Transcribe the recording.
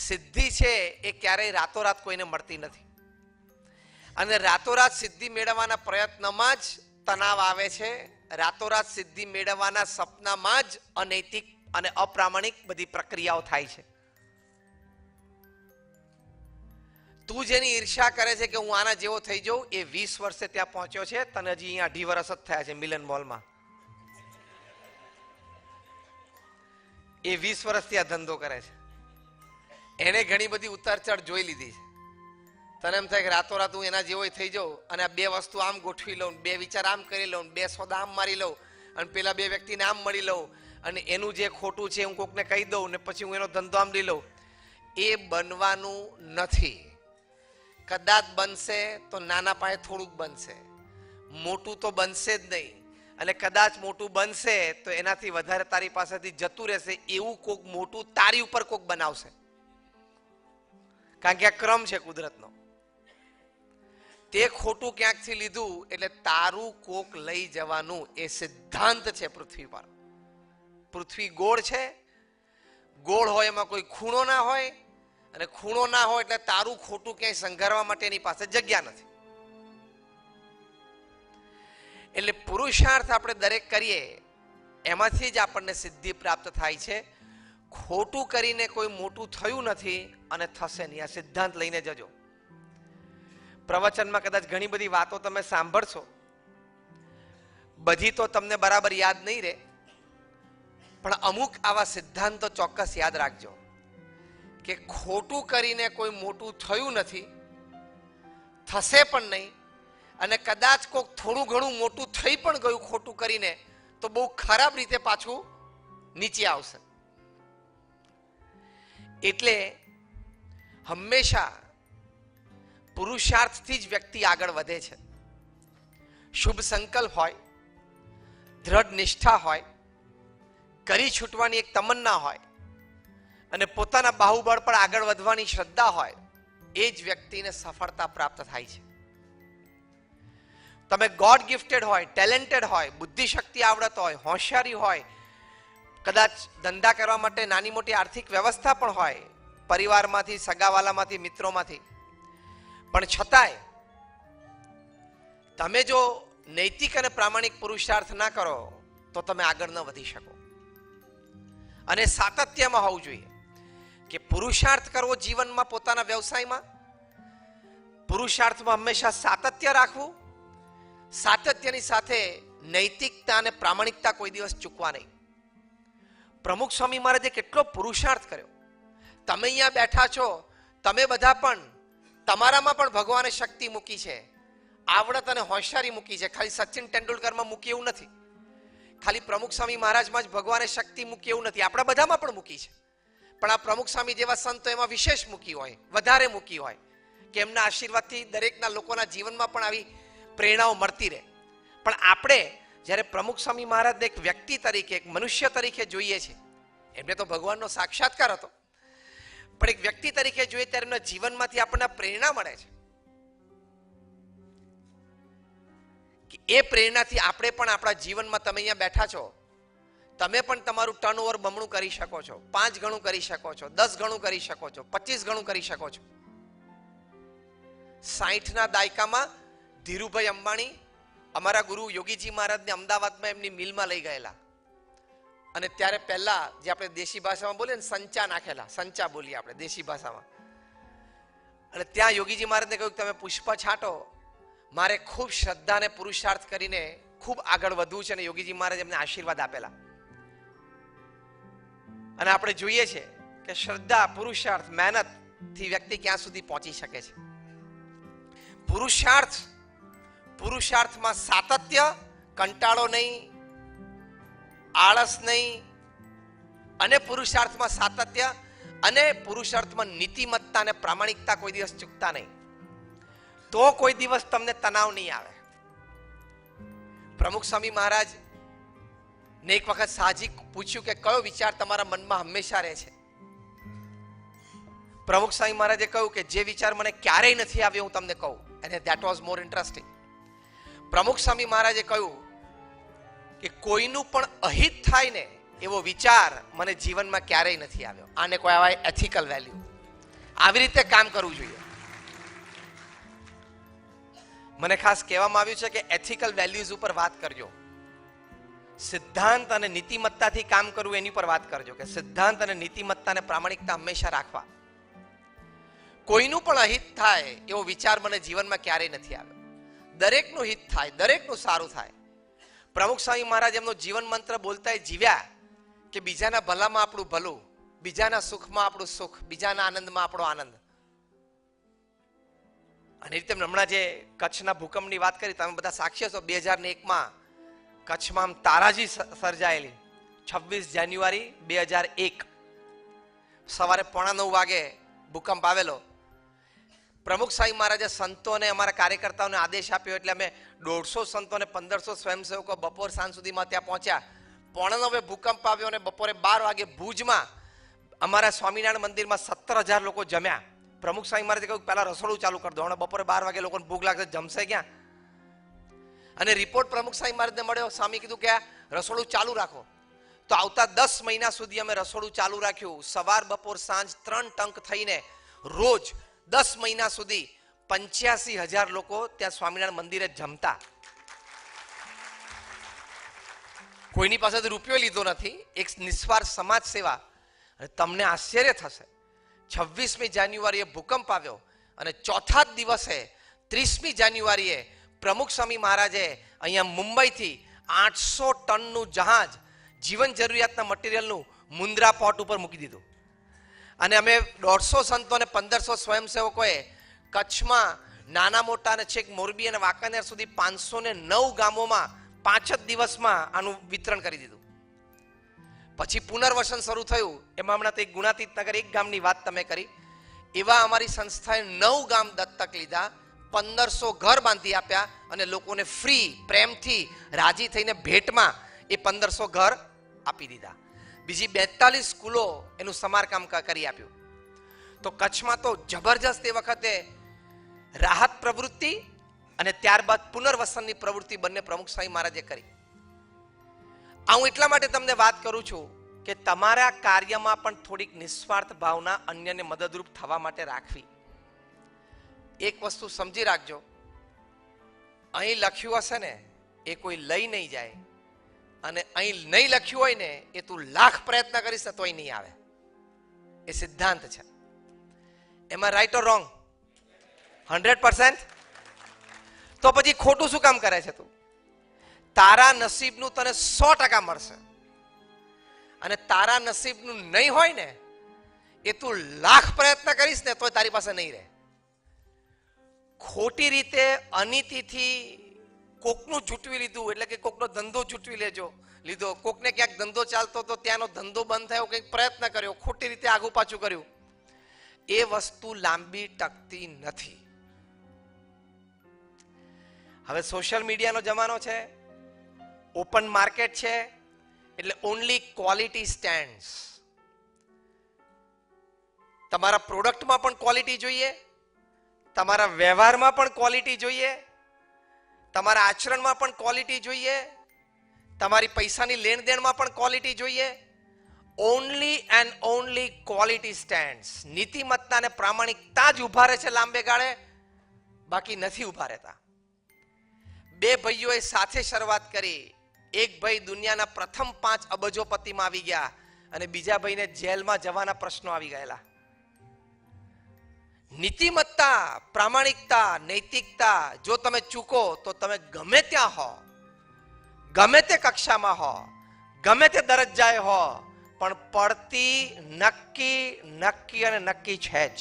સિદ્ધિ છે એ ક્યારેય રાતોરાત કોઈને મળતી નથી, અને રાતોરાત સિદ્ધિ મેળવવાના પ્રયત્નમાં જ તણાવ આવે છે. રાતોરાત સિદ્ધિ મેળવવાના સપનામાં જ અનૈતિક અને અપ્રામાણિક બધી પ્રક્રિયાઓ થાય છે. તું જેની ઈર્ષા કરે છે કે હું આના જેવો થઈ જાઉં, એ 20 વર્ષે ત્યાં પહોંચ્યો છે, તને હજી અહીંયા 2.5 વર્ષ જ થયા છે મિલન મોલમાં. એ 20 વર્ષથી આ ધંધો કરે છે. એને ઘણી બધી ઉતાર ચઢ જોઈ લીધી છે. તને એમ થાય કે રાતોરાત હું એના જેવો થઈ જાઉં અને આ 2 વસ્તુ આમ ગોઠવી લઉં, 2 વિચાર આમ કરી લઉં, 2 સોદા આમ મારી લઉં, અને પેલા 2 વ્યક્તિને આમ મળી લઉં, અને એનું જે ખોટું છે હું કોકને કહી દઉં, ને પછી હું એનો ધંધો આમ લઈ લઉં. એ બનવાનું નથી. કદાચ બનશે તો નાના પાયે થોડુંક બનશે, મોટું તો બનશે જ નહીં. અને કદાચ મોટું બનશે તો એનાથી વધારે તારી પાસેથી જતું રહેશે. એવું કોક મોટું તારી ઉપર કોક બનાવશે, કારણ કે આ ક્રમ છે કુદરતનો. તે ખોટું ક્યાંકથી લીધું એટલે તારું કોક લઈ જવાનું, એ સિદ્ધાંત છે પૃથ્વી પર. પૃથ્વી ગોળ છે, ગોળ હોય એમાં કોઈ ખૂણો ના હોય, અને ખૂણો ના હોય એટલે તારું ખોટું ક્યાંય સંઘારવા માટે એની પાસે જગ્યા નથી. એટલે પુરુષાર્થ આપણે દરેક કરીએ એમાંથી જ આપણને સિદ્ધિ પ્રાપ્ત થાય છે. ખોટું કરીને કોઈ મોટું થયું નથી અને થશે નહીં. આ સિદ્ધાંત લઈને જજો. પ્રવચનમાં કદાચ ઘણી બધી વાતો તમે સાંભળશો, બધી તો તમને બરાબર યાદ નહીં રહે, પણ અમુક આવા સિદ્ધાંતો ચોક્કસ યાદ રાખજો કે ખોટું કરીને કોઈ મોટું થયું નથી, થશે પણ નહીં, અને કદાચ કોઈક થોડું ઘણું મોટું થઈ પણ ગયું ખોટું કરીને તો બહુ ખરાબ રીતે પાછું નીચે આવશે. એટલે હંમેશા પુરુષાર્થથી જ વ્યક્તિ આગળ વધે છે. શુભ સંકલ્પ હોય, દ્રઢ નિષ્ઠા હોય, કરી છૂટવાની એક તમન્ના હોય, અને પોતાના બાહુબળ પર આગળ વધવાની શ્રદ્ધા હોય, એ જ વ્યક્તિને સફળતા પ્રાપ્ત થાય છે. તમે ગોડ ગિફ્ટેડ હોય, ટેલેન્ટેડ હોય, બુદ્ધિ શક્તિ આવડત હોય, હોશિયારી હોય, કદાચ ધંધા કરવા માટે નાની મોટી આર્થિક વ્યવસ્થા પણ હોય, પરિવારમાંથી, સગાવાલામાંથી, મિત્રોમાંથી, પણ છતાંય તમે જો નૈતિક અને પ્રામાણિક પુરુષાર્થ ના કરો તો તમે આગળ ન વધી શકો. અને સાતત્યમાં હોવું જોઈએ કે પુરુષાર્થ કરવો જીવનમાં, પોતાના વ્યવસાયમાં પુરુષાર્થમાં હંમેશા સાતત્ય રાખવું. સાતત્યની સાથે નૈતિકતા અને પ્રામાણિકતા કોઈ દિવસ ચૂકવા નહીં. પ્રમુખ સ્વામી મહારાજે કેટલો પુરુષાર્થ કર્યો. તમે અહીંયા બેઠા છો, તમે બધા પણ, તમારામાં પણ ભગવાને શક્તિ મૂકી છે, આવડત અને હોશિયારી મૂકી છે. ખાલી સચિન તેંડુલકરમાં મૂકી એવું નથી, ખાલી પ્રમુખ સ્વામી મહારાજમાં જ ભગવાને શક્તિ મૂકી એવું નથી, આપણા બધામાં પણ મૂકી છે. પણ આ પ્રમુખ સ્વામી જેવા સંતો એમાં વિશેષ મૂકી હોય, વધારે મૂકી હોય, કે એમના આશીર્વાદથી દરેકના લોકોના જીવનમાં પણ આવી પ્રેરણાઓ મળતી રહે. પણ આપણે જ્યારે પ્રમુખ સ્વામી મહારાજને એક વ્યક્તિ તરીકે, એક મનુષ્ય તરીકે જોઈએ છે, એમને તો ભગવાનનો સાક્ષાત્કાર હતો, પણ એક વ્યક્તિ તરીકે જોઈએ ત્યારે એમના જીવનમાંથી આપણને પ્રેરણા મળે છે કે એ પ્રેરણાથી આપણે પણ આપણા જીવનમાં, તમે અહીંયા બેઠા છો, તમે પણ તમારું ટર્નઓવર બમણું કરી શકો છો, 5 ગણું કરી શકો છો, 10 ગણું કરી શકો છો, 25 ગણું કરી શકો છો. 60ના દાયકામાં ધીરુભાઈ અંબાણી અમારા ગુરુ યોગીજી મહારાજને અમદાવાદમાં એમની મિલમાં લઈ ગયેલા, અને ત્યારે પહેલા જે આપણે દેશી ભાષામાં બોલીએ ને, સંચા નાખેલા, સંચા બોલીએ આપણે દેશી ભાષામાં. અને ત્યાં યોગીજી મહારાજને કહ્યું કે તમે પુષ્પ છાંટો, મારે ખૂબ શ્રદ્ધા અને પુરુષાર્થ કરીને ખૂબ આગળ વધવું છે. અને યોગીજી મહારાજ એમને આશીર્વાદ આપેલા. અને આપણે જોઈએ છે કે શ્રદ્ધા, પુરુષાર્થ, મહેનત થી વ્યક્તિ ક્યાં સુધી પહોંચી શકે છે. પુરુષાર્થમાં સાતત્ય, કંટાળો નહીં, આળસ નહીં, અને પુરુષાર્થમાં સાતત્ય અને પુરુષાર્થમાં નીતિમત્તા અને પ્રામાણિકતા કોઈ દિવસ ચૂકતા નહીં, તો કોઈ દિવસ તમને તણાવ નહીં આવે. પ્રમુખ સ્વામી મહારાજ ને એક વખત સાહજિક પૂછ્યું કે કયો વિચાર તમારા મનમાં હંમેશા રહે છે? પ્રમુખ સ્વામી મહારાજે કહ્યું કે જે વિચાર મને ક્યારેય નથી આવ્યો હું તમને કહું, અને ધેટ વોઝ મોર ઇન્ટરેસ્ટિંગ. પ્રમુખ સ્વામી મહારાજે કહ્યું કે કોઈનું પણ અહિત થાય ને એવો વિચાર મને જીવનમાં ક્યારેય નથી આવ્યો. આને કોઈ કહેવાય એથિકલ વેલ્યુ. આવી રીતે કામ કરવું જોઈએ. મને ખાસ કહેવામાં આવ્યું છે કે એથિકલ વેલ્યુઝ ઉપર વાત કરજો. સિદ્ધાંત અને નીતિમત્તાથી કામ કરવું એની પર વાત કરજો કે સિદ્ધાંત અને નીતિમત્તા અને પ્રામાણિકતા હંમેશા રાખવા. કોઈનું પણ અહિત થાય એવો વિચાર મને જીવનમાં ક્યારેય નથી આવ્યો. દરેકનું હિત થાય, દરેકનું સારું થાય. પ્રમુખ સ્વામી મહારાજ એમનો જીવન મંત્ર બોલતા જીવ્યા કે બીજાના ભલામાં આપણું ભલું, બીજાના સુખમાં આપણું સુખ, બીજાના આનંદમાં આપણો આનંદ. અને રીતે હમણાં જે કચ્છના ભૂકંપની વાત કરી, તમે બધા સાક્ષી છો. 2001માં કચ્છમાં તારાજી સર્જાયેલી 26 જાન્યુઆરી 2001 સવારે 8:45 વાગે ભૂકંપ આવેલો. પ્રમુખ સ્વામી મહારાજે સંતોને, અમારા કાર્યકર્તાઓને આદેશ આપ્યો એટલે અમે 150 સંતો અને 1500 સ્વયંસેવકો બપોર સાંજ સુધીમાં ત્યાં પહોંચ્યા. 8:45 ભૂકંપ આવ્યો અને બપોરે 12 વાગે ભુજમાં અમારા સ્વામિનારાયણ મંદિરમાં 17,000 લોકો જમ્યા. પ્રમુખ સ્વામી મહારાજે કહ્યું પહેલા રસોડું ચાલુ કરી દો, હમણાં બપોરે 12 વાગે લોકોને ભૂખ લાગશે, જમશે ક્યાં? અને રિપોર્ટ પ્રમુખ સ્વામી મહારાજને મળ્યો. સ્વામી કીધું કે આ રસોડું ચાલુ રાખો. તો આવતા 10 મહિના સુધી અમે રસોડું ચાલુ રાખ્યું. સવાર બપોર સાંજ 3 ટંક થઈને રોજ 10 મહિના સુધી 85,000 લોકો ત્યાં સ્વામિનારાયણ મંદિરે જમતા. કોઈની પાસેથી રૂપિયો લીધો નથી, એક નિસ્વાર્થ સમાજ સેવા. અને તમને આશ્ચર્ય થશે, 26મી જાન્યુઆરીએ ભૂકંપ આવ્યો અને ચોથા જ દિવસે 30મી જાન્યુઆરીએ પ્રમુખ સ્વામી મહારાજે અહીંયા મુંબઈથી 800 ટનનું જહાજ જીવન જરૂરિયાતના મટીરિયલનું મુન્દ્રા પોર્ટ ઉપર મૂકી દીધું. અને અમે 150 સંતો અને 1500 સ્વયંસેવકોએ કચ્છમાં નાના મોટા અને છેક મોરબી અને વાંકાનેર સુધી 509 ગામોમાં 5 જ દિવસમાં આનું વિતરણ કરી દીધું. પછી પુનર્વસન શરૂ થયું. એમાં હમણાં તો એક ગુણાતીત નગર, એક ગામની વાત તમે કરી, એવા અમારી સંસ્થાએ 9 ગામ દત્તક લીધા, 1500 ઘર બાંધી આપ્યા અને લોકોને ફ્રી, પ્રેમથી, રાજી થઈને ભેટમાં એ 1500 ઘર આપી દીધા. બીજી 42 સ્કૂલો એનું સમારકામ કરી આપ્યું. તો કચ્છમાં તો જબરજસ્ત એ વખતે રાહત પ્રવૃત્તિ અને ત્યારબાદ પુનર્વસનની પ્રવૃત્તિ બંને પ્રમુખ સ્વામી મહારાજે કરી. હું એટલા માટે તમને વાત કરું છું કે તમારા કાર્યમાં પણ થોડીક નિસ્વાર્થ ભાવના અન્યને મદદરૂપ થવા માટે રાખવી. એક વસ્તુ સમજી રાખજો, અહીં લખ્યું હશે ને એ કોઈ લઈ નહીં જાય, અને અહીં નહીં લખ્યું હોય ને એ તું લાખ પ્રયત્ન કરીશ ને તોય નહીં આવે. એ સિદ્ધાંત છે. એમાં રાઈટ ઓર રોંગ? 100%. તો પછી ખોટું શું કામ કરે છે તું? તારા નસીબનું તને 100% મળશે, અને તારા નસીબનું નહીં હોય ને એ તું લાખ પ્રયત્ન કરીશ ને તોય તારી પાસે નહીં રહે. ખોટી રીતે અનીતિથી કોકનું જૂટવી લીધું એટલે કે કોકનો ધંધો જૂટવી લીધો, કોકને ક્યાંક ધંધો ચાલતો તો ત્યાંનો ધંધો બંધ થયો, કંઈક પ્રયત્ન કર્યો, ખોટી રીતે આગુ પાછું કર્યું, એ વસ્તુ લાંબી ટકતી નથી. હવે સોશિયલ મીડિયાનો જમાનો છે, ઓપન માર્કેટ છે, એટલે ઓનલી ક્વોલિટી સ્ટેન્ડ્સ. તમારા પ્રોડક્ટમાં પણ ક્વોલિટી જોઈએ, તમારા વ્યવહારમાં પણ ક્વોલિટી જોઈએ, તમારા આચરણમાં પણ ક્વોલિટી જોઈએ, તમારી પૈસાની લેણ દેણમાં પણ ક્વોલિટી જોઈએ. Only and only quality stands. નીતિમત્તા અને પ્રામાણિકતા જ ઉભા રહે છે લાંબે ગાળે, બાકી નથી ઉભા રહેતા. 2 ભાઈઓએ સાથે શરૂઆત કરી. એક ભાઈ દુનિયાના પ્રથમ 5 અબજોપતિમાં આવી ગયા અને બીજા ભાઈને જેલમાં જવાના પ્રશ્નો આવી ગયેલા. નીતિમત્તા, પ્રામાણિકતા, નૈતિકતા જો તમે ચૂકો તો તમે ગમે ત્યાં હો, ગમે તે કક્ષામાં હો, ગમે તે દરજ્જાએ હો, પણ પડતી નક્કી અને નક્કી છે જ.